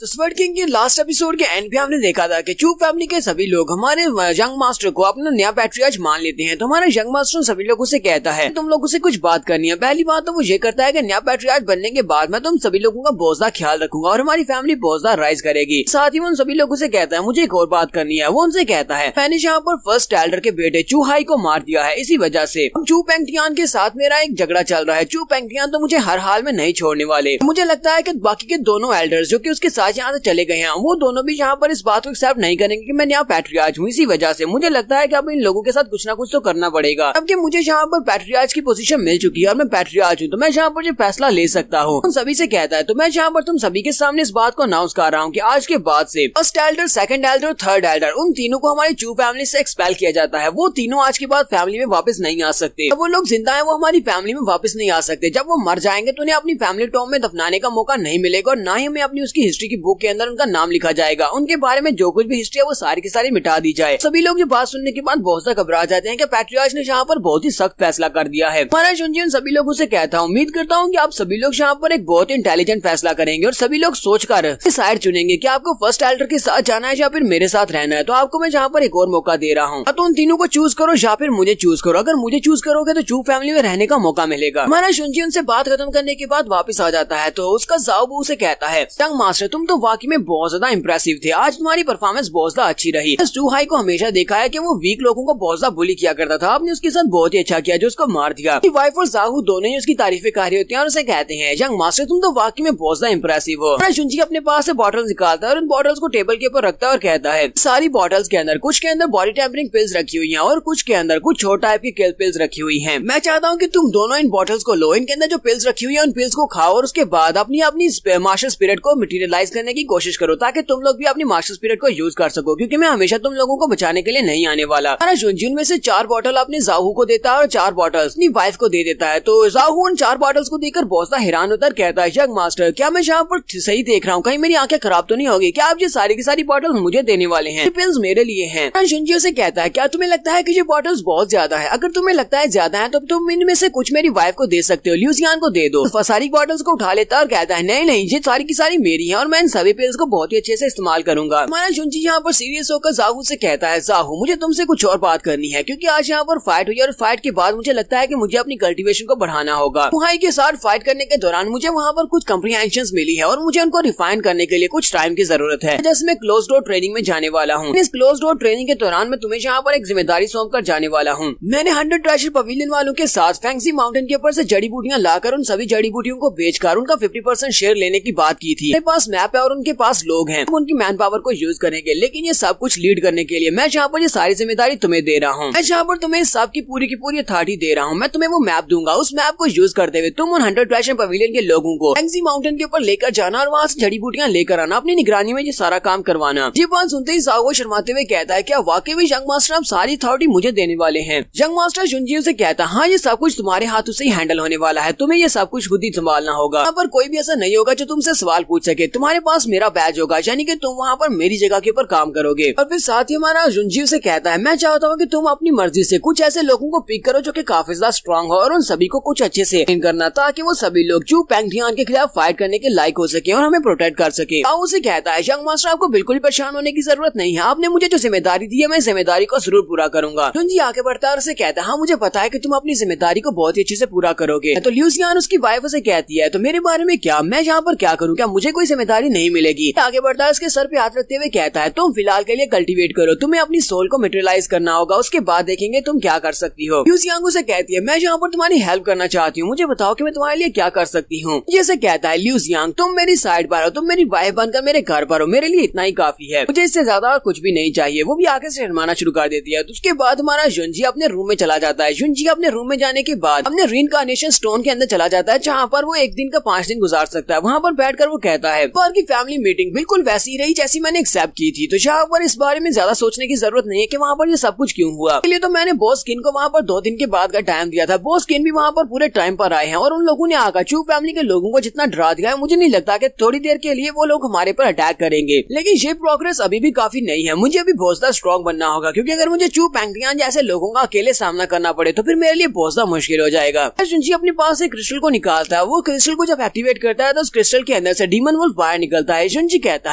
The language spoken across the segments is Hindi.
तो स्वर्ड किंग के लास्ट एपिसोड के एंड पे हमने देखा था कि चू फैमिली के सभी लोग हमारे यंग मास्टर को अपना नया पैट्रियार्च मान लेते हैं। तो हमारा यंग मास्टर सभी लोगों से कहता है तुम लोगों से कुछ बात करनी है। पहली बात तो वो ये करता है कि नया पैट्रियार्च बनने के बाद मैं तुम सभी लोगों का बहुत ज्यादा ख्याल रखूंगा और हमारी फैमिली बहुत ज्यादा राइज करेगी। साथ ही वो उन सभी लोगों से कहता है मुझे एक और बात करनी है। वो उनसे कहता है मैंने यहाँ पर फर्स्ट एल्डर के बेटे चू हाई को मार दिया है, इसी वजह से चू पेंगटियान के साथ मेरा एक झगड़ा चल रहा है। चू पेंगटियान तो मुझे हर हाल में नहीं छोड़ने वाले। मुझे लगता है कि बाकी के दोनों एल्डर्स जो कि उसके साथ यहाँ से चले गए हैं वो दोनों भी यहाँ पर इस बात को एक्सेप्ट नहीं करेंगे कि मैं यहाँ पैट्रियार्च हूँ। इसी वजह से मुझे लगता है कि अब इन लोगों के साथ कुछ ना कुछ तो करना पड़ेगा। अब कि मुझे यहाँ पर पैट्रियार्च की पोजीशन मिल चुकी है और मैं पैट्रियार्च हूँ तो मैं यहाँ पर जो फैसला ले सकता हूँ। उन सभी से कहता है तो मैं यहाँ पर तुम सभी के सामने इस बात को अनाउंस कर रहा हूँ कि आज के बाद से फर्स्ट एल्डर, सेकंड एल्डर और थर्ड एल्डर उन तीनों को हमारी चू फैमिली से एक्सपेल किया जाता है। वो तीनों आज के बाद फैमिली में वापस नहीं आ सकते। वो लोग जिंदा है वो हमारी फैमिली में वापस नहीं आ सकते। जब वो मर जाएंगे तो उन्हें अपनी फैमिली टॉम में दफनाने का मौका नहीं मिलेगा और ना ही हमें अपनी उसकी हिस्ट्री की बुक के अंदर उनका नाम लिखा जाएगा। उनके बारे में जो कुछ भी हिस्ट्री है वो सारी की सारी मिटा दी जाए। सभी लोग ये बात सुनने के बाद बहुत ज्यादा घबरा जाते हैं कि पैट्रियार्च ने यहाँ पर बहुत ही सख्त फैसला कर दिया है। महाराज शुनजी उन सभी लोगों से कहता हूँ उम्मीद करता हूँ कि आप सभी लोग यहाँ पर एक बहुत इंटेलिजेंट फैसला करेंगे और सभी लोग सोचकर साइड चुनेंगे कि आपको फर्स्ट एल्डर के साथ जाना है या फिर मेरे साथ रहना है। तो आपको मैं यहाँ पर एक और मौका दे रहा हूँ तो उन तीनों को चूज करो या फिर मुझे चूज करो। अगर मुझे चूज करोगे तो चू फैमिली में रहने का मौका मिलेगा। महाराज शुनजी उनसे बात खत्म करने के बाद वापस आ जाता है तो उसका जाओबू से कहता है यंग मास्टर तुम तो वाकई में बहुत ज्यादा इंप्रेसिव थे। आज तुम्हारी परफॉर्मेंस बहुत ज्यादा अच्छी रही। चू हाई को हमेशा देखा है कि वो वीक लोगों को बहुत ज्यादा बुली किया करता था। आपने उसके साथ बहुत ही अच्छा किया जो उसको मार दिया। वाइफ और जाहू दोनों ही उसकी तारीफें कर रही होती हैं और उसे कहते हैं यंग मास्टर तुम तो वाकई में बहुत ज्यादा इंप्रेसिव हो। शुनजी अपने पास से बॉटल निकालता है और उन बॉटल्स को टेबल के ऊपर रखता है और कहता है सारी बॉटल्स के अंदर कुछ के अंदर बॉडी टेम्परिंग पिल्स रखी हुई हैं और कुछ के अंदर कुछ छोटा टाइप की किल पिल्स रखी हुई हैं। मैं चाहता हूँ कि तुम दोनों इन बॉटल्स को लो, इनके अंदर जो पिल्स रखी हुई है उन पिल्स को खाओ और उसके बाद अपनी मास्टर स्पिरिट को मटेरियलाइज करने की कोशिश करो ताकि तुम लोग भी अपनी मास्टर स्पिरिट को यूज कर सको, क्योंकि मैं हमेशा तुम लोगों को बचाने के लिए नहीं आने वाला। शुनजी में से 4 बॉटल अपने जाहू को देता है और 4 बॉटल्स अपनी वाइफ को दे देता है। तो जाहू उन 4 बॉटल्स को देखकर बहुत ज्यादा हैरान होता है, कहता है यंग मास्टर क्या मैं यहाँ पर सही देख रहा हूँ? कहीं मेरी आंखें खराब तो नहीं होगी? क्या आप ये सारी की सारी बॉटल मुझे देने वाले हैं? पिल्स मेरे लिए हैं। शुनजी से कहता है क्या तुम्हें लगता है कि ये बॉटल्स बहुत ज्यादा है? अगर तुम्हें लगता है ज्यादा है तो तुम इनमें से कुछ मेरी वाइफ को दे सकते हो, ल्यूसियान को दे दो। तो सारी बॉटल्स को उठा लेता है और कहता है नहीं नहीं ये सारी की सारी मेरी है और मैं इन सभी पिल्स को बहुत ही अच्छे से इस्तेमाल करूंगा। हमारा शुनजी यहाँ पर सीरियस होकर जाहू से कहता है जाहू मुझे तुमसे कुछ और बात करनी है, क्योंकि आज यहाँ पर फाइट हुई और फाइट के बाद मुझे लगता है कि मुझे अपनी कल्टीवेशन को बढ़ाना होगा। हाई के साथ फाइट करने के दौरान मुझे वहाँ पर कुछ कम्प्रीहेंशंस मिली है और मुझे उनको रिफाइन करने के लिए कुछ टाइम की जरूरत है। जैसे मैं क्लोज डोर ट्रेनिंग में जाने वाला हूँ। इस क्लोज डोर ट्रेनिंग के दौरान मैं तुम्हें यहाँ पर एक जिम्मेदारी सौंप कर जाने वाला हूँ। मैंने 100 ट्रेजर पवेलियन वालों के साथ फैंक्सी माउंटेन के ऊपर से जड़ी बूटियां लाकर उन सभी जड़ी बूटियों को बेचकर उनका 50% शेयर लेने की बात की थी। मेरे पास मैप है और उनके पास लोग हैं, उनकी मैन पावर को यूज करेंगे, लेकिन ये सब कुछ लीड करने के लिए मैं यहाँ पर ये सारी जिम्मेदारी तुम्हें दे रहा हूँ। मैं यहाँ पर तुम्हें सब की पूरी अथॉरिटी दे रहा हूँ। मैं तुम्हें वो मैप दूंगा, उस मैप को यूज करते हुए तुम उन 100 ट्रेजर पवेलियन के लोगों को फैंक्सी माउंटेन के ऊपर लेकर जाना और वहाँ से जड़ी बूटियां लेकर आना, अपनी निगरानी में ये सारा काम करवाना। ये बात सुनते ही जाओ शर्माते हुए कहता है क्या वाकई में यंग मास्टर आप सारी अथॉरिटी मुझे देने वाले हैं? यंग मास्टर शुनजी से कहता है हाँ ये सब कुछ तुम्हारे हाथों से ही हैंडल होने वाला है, तुम्हें ये सब कुछ खुद ही संभालना होगा। यहाँ पर कोई भी ऐसा नहीं होगा जो तुमसे सवाल पूछ सके। तुम्हारे पास मेरा बैज होगा, यानी कि तुम वहाँ पर मेरी जगह के ऊपर काम करोगे। और फिर साथ ही हमारा शुनजी से कहता है मैं चाहता हूँ कि तुम अपनी मर्जी से कुछ ऐसे लोगों को पिक करो जो कि काफी ज्यादा स्ट्रॉन्ग हो और उन सभी को कुछ अच्छे से ट्रेन करना, ताकि वो सभी लोग चू पेंगटियान के खिलाफ फाइट करने के लायक हो सके और हमें प्रोटेक्ट कर सके। उसे कहता है यंग मास्टर आपको बिल्कुल भी परेशान होने की जरूरत नहीं है, आपने मुझे जो जिम्मेदारी दी है मैं जिम्मेदारी को जरूर पूरा करूंगा। शुनजी आगे बढ़ता है और उसे कहता है हाँ मुझे पता है कि तुम अपनी जिम्मेदारी को बहुत ही अच्छे से पूरा करोगे। तो ल्यूसियान उसकी वाइफ से कहती है तो मेरे बारे में क्या, मैं यहाँ पर क्या करूँ, क्या मुझे कोई जिम्मेदारी नहीं मिलेगी? आगे बढ़ता है उसके सर पे हाथ रखते हुए कहता है तुम फिलहाल के लिए कल्टीवेट करो, तुम्हें अपनी सोल को मटेरियलाइज करना होगा, उसके बाद देखेंगे तुम क्या कर सकती हो। ल्यूसियान उसे कहती है मैं यहाँ पर तुम्हारी हेल्प करना चाहती हूँ, मुझे बताओ कि मैं तुम्हारे लिए क्या कर सकती हूँ। जैसे कहता है ल्यूसियान तुम मेरी साइड पर हो, तुम मेरी वाइफ बनकर मेरे घर पर हो, मेरे लिए इतना ही काफी है, मुझे इससे ज्यादा कुछ भी नहीं चाहिए। वो भी आगे से शर्माना शुरू कर देती है। तो उसके बाद हमारा शुनजी अपने रूम में चला जाता है। शुनजी अपने रूम में जाने के बाद अपने रीइंकार्नेशन स्टोन के अंदर चला जाता है, जहाँ पर वो एक दिन का 5 दिन गुजार सकता है। वहाँ पर बैठकर वो कहता है पर की फैमिली मीटिंग बिल्कुल वैसी रही जैसी मैंने एक्सेप्ट की थी, तो यहाँ पर इस बारे में ज्यादा सोचने की जरूरत नहीं है कि वहाँ पर ये सब कुछ क्यों हुआ। इसलिए तो मैंने बॉस किन को वहाँ पर 2 दिन के बाद का टाइम दिया था। बॉस किन भी वहाँ पर पूरे टाइम पर आए हैं और उन लोगों ने आकर चू फैमिली के लोगों को जितना डरा दिया है, मुझे नहीं लगता कि थोड़ी देर के लिए वो लोग हमारे पर अटैक करेंगे। लेकिन ये प्रोग्रेस अभी भी काफी नहीं है, मुझे अभी बहुत ज्यादा स्ट्रॉन्ग बनना होगा, क्योंकि अगर मुझे चू पेंगटियान जैसे लोगों का अकेले सामना करना पड़े तो फिर मेरे लिए बहुत ज्यादा मुश्किल हो जाएगा। शुनजी अपने पास एक क्रिस्टल को निकालता है। वो क्रिस्टल को जब एक्टिवेट करता है तो उस क्रिस्टल के अंदर से डीमन वुल्फ बाहर निकलता है। जुंजी कहता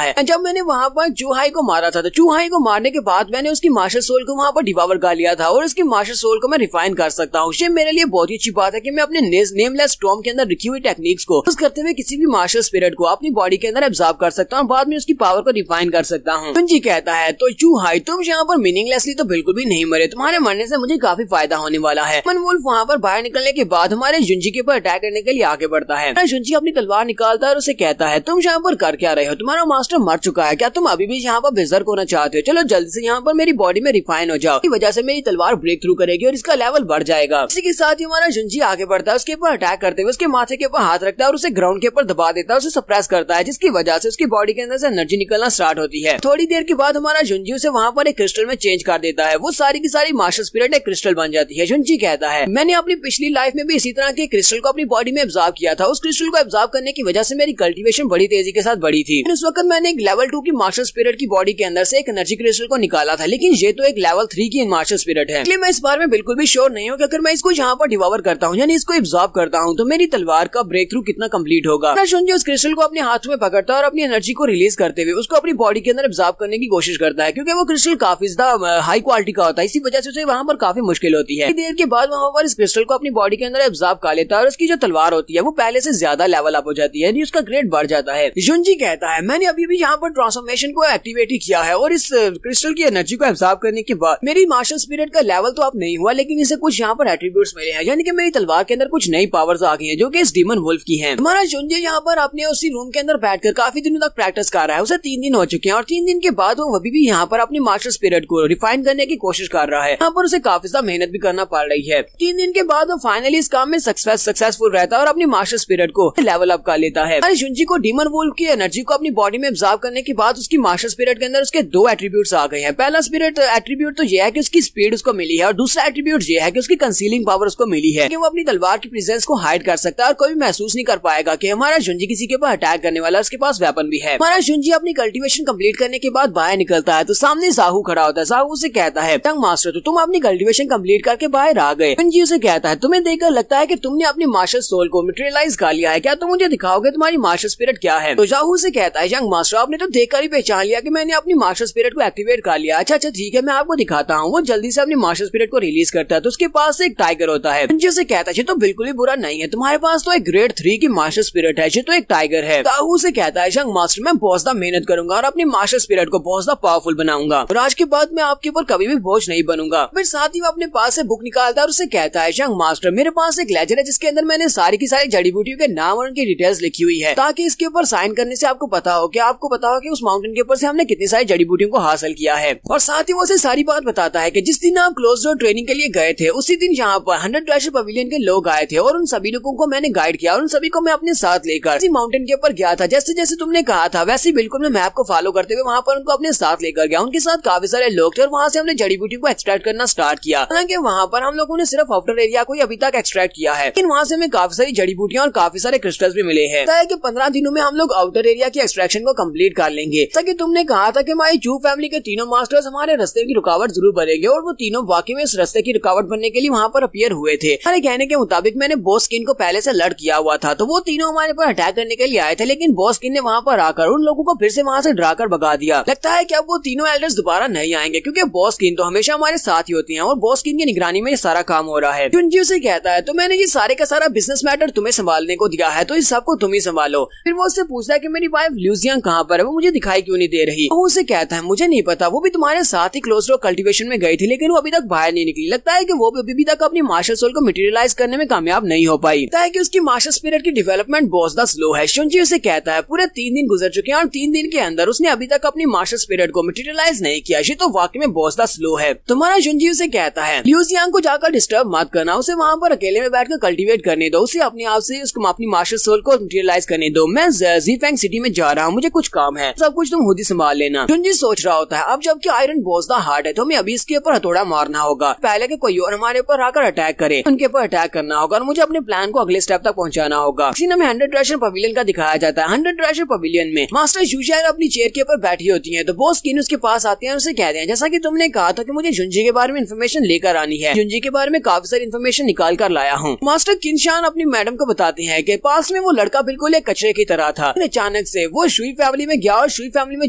है जब मैंने वहाँ पर चूहाई को मारा था तो चूहाई को मारने के बाद मैंने उसकी मास्टर सोल को वहाँ पर डिवावर कर लिया था और उसकी मास्टर सोल को मैं रिफाइन कर सकता हूँ। ये मेरे लिए बहुत ही अच्छी बात है कि मैं अपने नेमलेस स्टॉर्म के अंदर रखी हुई टेक्निक्स को यूज करते हुए किसी भी मास्टर स्पिरिट को अपनी बॉडी के अंदर एब्जॉर्ब कर सकता हूँ, बाद में उसकी पावर को रिफाइन कर सकता हूँ। जुंजी कहता है तो चूहाई तुम यहाँ पर मीनिंगलेसली तो बिल्कुल भी नहीं मरे, तुम्हारे मरने से मुझे काफी फायदा होने वाला है। मनवुल्फ वहाँ पर बाहर निकलने के बाद हमारे जुंजी के ऊपर अटैक करने के लिए आगे बढ़ता है। जुंजी अपनी तलवार निकालता है और उसे कहता है तुम यहाँ पर कर क्या रहे हो, तुम्हारा मास्टर मर चुका है, क्या तुम अभी भी यहाँ पर बेजर्क होना चाहते हो? चलो जल्दी से यहाँ पर मेरी बॉडी में रिफाइन हो जाओ, इस वजह से मेरी तलवार ब्रेक थ्रू करेगी और इसका लेवल बढ़ जाएगा। इसी के साथ ही हमारा जुंजी आगे बढ़ता है, उसके ऊपर अटैक करते हुए उसके माथे के ऊपर हाथ रखता है और उसे ग्राउंड के ऊपर दबा देता है, उसे सप्रेस करता है, जिसकी वजह से उसकी बॉडी के अंदर से एनर्जी निकलना स्टार्ट होती है। थोड़ी देर के बाद हमारा जुंजी उसे वहाँ पर एक क्रिस्टल में चेंज कर देता है, वो सारी की सारी मास्टर स्पिरिट एक क्रिस्टल बन जाती है। जुंजी कहता है मैंने अपनी पिछली लाइफ में भी इसी तरह के क्रिस्टल को अपनी बॉडी में एब्जॉर्ब किया था, उस क्रिस्टल को एब्जॉर्ब करने की वजह से मेरी कल्टीवेशन बड़ी तेजी के साथ बढ़ी थी। उस वक्त मैंने एक लेवल 2 की मास्टर स्पिरिट की बॉडी के अंदर से एक एनर्जी क्रिस्टल को निकाला था, लेकिन ये तो एक लेवल 3 की मास्टर स्पिरिट है, इसलिए मैं इस बारे में बिल्कुल भी श्योर नहीं हूँ कि अगर मैं इसको यहाँ पर डिवावर करता हूँ यानी इसको एब्जॉर्ब करता हूँ तो मेरी तलवार का ब्रेक थ्रू कितना कंप्लीट होगा। जुंजी उस क्रिस्टल को अपने हाथ में पकड़ता है और अपनी एनर्जी को रिलीज करते हुए उसको अपनी बॉडी के अंदर एब्जॉर्ब करने की कोशिश करता है, क्योंकि वो क्रिस्टल काफी ज्यादा हाई क्वालिटी का होता है, इसी वजह से उसे वहाँ पर काफी मुश्किल होती है। देर के बाद वहाँ पर इस क्रिस्टल को अपनी बॉडी के अंदर एब्जॉर्ब कर लेता है और उसकी जो तलवार होती है वो पहले से ज्यादा लेवल अप हो जाती है, उसका ग्रेड बढ़ जाता है। जुंजी कहता है मैंने अभी भी यहाँ पर ट्रांसफॉर्मेशन को एक्टिवेट किया है और इस क्रिस्टल की एनर्जी को एब्जॉर्ब करने के बाद मेरी मास्टर स्पिरिट का लेवल तो अब नहीं हुआ, लेकिन इसे कुछ यहाँ पर एट्रीब्यूट्स मिले हैं, यानी कि मेरी तलवार के अंदर कुछ नई पावर्स आ गई हैं जो कि इस डीमन वुल्फ की हैं। हमारा जुंजी यहाँ पर अपने उसी रूम के अंदर बैठकर काफी दिनों तक प्रैक्टिस कर रहा है, उसे 3 दिन हो चुके हैं और 3 दिन के बाद वो अभी भी यहाँ पर अपनी मास्टर स्पिरिट को रिफाइन करने की कोशिश कर रहा है। यहाँ पर उसे काफी ज्यादा मेहनत भी करना पड़ रही है। 3 दिन के बाद वो फाइनली इस काम में सक्सेसफुल रहता है और अपनी मास्टर स्पिरिट को लेवल अप कर लेता है। जुंजी को डीमन वुल्फ की एनर्जी को अपनी बॉडी में एब्जॉर्ब करने के बाद उसकी मास्टर स्पिरिट के अंदर उसके 2 एट्रीब्यूट्स आ गए हैं। पहला स्पिरिट एट्रीब्यूट तो यह है कि उसकी स्पीड उसको मिली है और दूसरा एट्रीब्यूट यह है कि उसकी कंसीलिंग पावर उसको मिली है कि वो अपनी तलवार की प्रेजेंस को हाइड कर सकता है और कोई भी महसूस नहीं कर पाएगा कि हमारा जुंजी किसी के ऊपर अटैक करने वाला, उसके पास वेपन भी है। हमारा जुंजी अपनी कल्टीवेशन कंप्लीट करने के बाद बाहर निकलता है तो सामने जाहू खड़ा होता है। जाहू उसे कहता है टंग मास्टर तो तुम अपनी कल्टीवेशन कंप्लीट करके बाहर आ गए। जुंजी उसे कहता है तुम्हें देखकर लगता है कि तुमने अपनी मास्टर सोल को मटेरियलाइज कर लिया है, क्या तुम मुझे दिखाओगे तुम्हारी मास्टर स्पिरिट क्या है? तो जाहू से कहता है यंग मास्टर आपने तो देखकर ही पहचान लिया कि मैंने अपनी मास्टर स्पिरिट को एक्टिवेट कर लिया। अच्छा ठीक है मैं आपको दिखाता हूँ। वो जल्दी से अपनी मास्टर स्पिरिट को रिलीज करता है तो उसके पास एक टाइगर होता है। जुंजी से कहता है तो बिल्कुल भी बुरा नहीं है, तुम्हारे पास तो एक ग्रेड 3 की मास्टर स्पिरिट है, ये तो एक टाइगर है। जाहू से कहता है यंग मास्टर मैं बहुत ज्यादा मेहनत करूंगा और अपनी मास्टर स्पिरिट को बहुत ज्यादा पावरफुल बनाऊंगा और आज के बाद मैं आपके ऊपर कभी भी बोझ नहीं बनूंगा। फिर साथ ही वो अपने पास से बुक निकालता है और उसे कहता है यंग मास्टर मेरे पास एक लेजर है जिसके अंदर मैंने सारी की सारी जड़ी बूटियों के नाम और उनकी डिटेल्स लिखी हुई है, ताकि इसके ऊपर साइन करने से आपको पता हो कि उस माउंटेन के ऊपर से हमने कितनी सारी जड़ी बूटियों को हासिल किया है। और साथ ही वो उसे सारी बात बताता है कि जिस दिन आप क्लोज डोर ट्रेनिंग के लिए गए थे उसी दिन यहाँ पर 100 ट्रेजर पवेलियन के लोग आए थे और उन सभी लोगों को मैंने गाइड किया और उन सभी को मैं अपने साथ लेकर इसी माउंटेन के ऊपर गया था। जैसे जैसे तुमने कहा था वैसे बिल्कुल मैं मैप को फॉलो करते हुए वहाँ पर उनको अपने साथ लेकर गया। उनके साथ काफी सारे लोग थे और वहाँ से हमने जड़ी बूटियों को एक्सट्रैक्ट करना स्टार्ट किया। हालांकि वहाँ पर हम लोगों ने सिर्फ आउटर एरिया को ही अभी तक एक्सट्रैक्ट किया है, लेकिन वहाँ से हमें काफी सारी जड़ी बूटियां और काफी सारे क्रिस्टल्स भी मिले हैं। 15 दिनों में हम लोग आउटर एरिया की एक्सट्रैक्शन को कंप्लीट कर लेंगे। जैसा कि तुमने कहा था कि हमारी चू फैमिली के तीनों मास्टर्स हमारे रास्ते की रुकावट जरूर बनेंगे और वो तीनों वाकई में इस रास्ते की रुकावट बनने के लिए वहाँ पर अपीयर हुए थे। हमारे कहने के मुताबिक मैंने बॉस किन को पहले से अलर्ट किया हुआ था तो वो तीनों हमारे पर अटैक करने के लिए आए थे, लेकिन बॉस किन ने वहाँ पर आकर उन लोगों को फिर से वहाँ से डराकर भगा दिया। लगता है कि अब वो तीनों एल्डर्स दोबारा नहीं आएंगे क्योंकि बॉस किन तो हमेशा हमारे साथ ही होती हैं और बॉस किन की निगरानी में ये सारा काम हो रहा है। जुंजी से कहता है तो मैंने ये सारे का सारा बिजनेस मैटर तुम्हें संभालने को दिया है तो इस सबको तुम ही संभालो। फिर वो उससे पूछता है कि मेरी वाइफ ल्यूजियन कहाँ पर है, वो मुझे दिखाई क्यों नहीं दे रही। वो उसे कहता है मुझे नहीं पता, वो भी तुम्हारे साथ ही क्लोज डोर कल्टीवेशन में गई थी लेकिन वो अभी तक बाहर नहीं निकली। लगता है कि वो अभी तक अपनी मास्टर सोल को मटेरियलाइज करने में कामयाब नहीं हो पाई। लगता है कि उसकी मास्टर स्पिरिट की डेवलपमेंट बहुत ज्यादा स्लो है। जुंजी उसे कहता है पूरे 3 दिन गुजर चुके हैं और 3 दिन के अंदर उसने अभी तक अपनी मास्टर स्पिरिट को मटेरियलाइज नहीं किया, ये तो वाकई में बहुत ज्यादा स्लो है। तुम्हारा जुंजी उसे कहता है ल्यूजियन को जाकर डिस्टर्ब मत करना, उसे वहाँ पर अकेले में बैठकर कल्टीवेट करने दो, उसे अपने आप से उसको अपनी मास्टर सोल को मटेरियलाइज करने दो। मैं ज़ीफेंग सिटी में जा रहा हूँ, मुझे कुछ काम है, सब कुछ तुम खुद ही संभाल लेना। जुंजी सोच रहा होता है अब जबकि आयरन बहुत ज्यादा हार्ड है तो हमें अभी इसके ऊपर हथौड़ा मारना होगा, पहले के कोई और हमारे ऊपर आकर अटैक करे उनके ऊपर अटैक करना होगा और मुझे अपने प्लान को अगले स्टेप तक पहुंचाना होगा। सीन में 100 ट्रेजर पवेलियन का दिखाया जाता है। 100 ट्रेजर पवेलियन में मास्टर यूजियान अपनी चेयर के ऊपर बैठी होती है तो बॉस किन उसके पास आते हैं और उसे कहते हैं जैसा कि तुमने कहा था कि मुझे जुंजी के बारे में इन्फॉर्मेशन लेकर आनी है, जुंजी के बारे में काफी सारी इन्फॉर्मेशन निकाल कर लाया हूँ। मास्टर किनशान अपनी मैडम को बताते हैं कि पास में वो लड़का बिल्कुल एक कचरे की तरह था, अचानक अचानक से वो शुई फैमिली में गया और शुई फैमिली में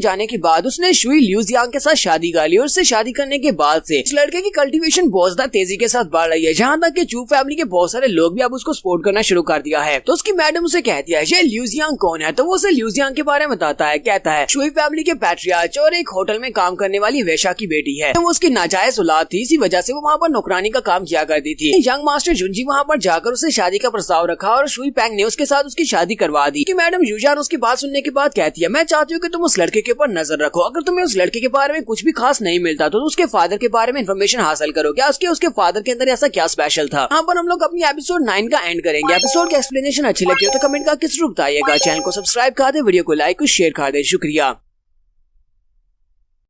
जाने के बाद उसने शुई ल्यूजियांग के साथ शादी कर ली और उससे शादी करने के बाद से इस लड़के की कल्टीवेशन बहुत ज्यादा तेजी के साथ बढ़ रही है, जहाँ तक कि चू फैमिली के बहुत सारे लोग भी अब उसको सपोर्ट करना शुरू कर दिया है। तो उसकी मैडम उसे कहती है ये ल्यूजियांग कौन है, तो वो उसे ल्यूजियांग के बारे में बताता है। कहता है शुई फैमिली के पैट्रियार्च और एक होटल में काम करने वाली वेशा की बेटी है। तो वो उसकी नाजायज औलाद थी, इसी वजह से वो वहाँ पर नौकरानी का काम किया करती थी। यंग मास्टर जुनजी वहाँ पर जाकर उसे शादी का प्रस्ताव रखा और शुई पैंग ने उसके साथ उसकी शादी करवा दी। कि मैडम यूजान उसकी बात सुनने के बाद कहती है मैं चाहती हूँ कि तुम उस लड़के के ऊपर नजर रखो, अगर तुम्हें उस लड़के के बारे में कुछ भी खास नहीं मिलता तो उसके फादर के बारे में इन्फॉर्मेशन हासिल करो, क्या उसके फादर के अंदर ऐसा क्या स्पेशल था। यहाँ पर हम लोग अपनी एपिसोड 9 का एंड करेंगे। एपिसोड की एक्सप्लेनेशन अच्छी लगी हो तो कमेंट करके जरूर बताइएगा। चैनल को सब्सक्राइब कर दे, वीडियो को लाइक और शेयर कर दे। शुक्रिया।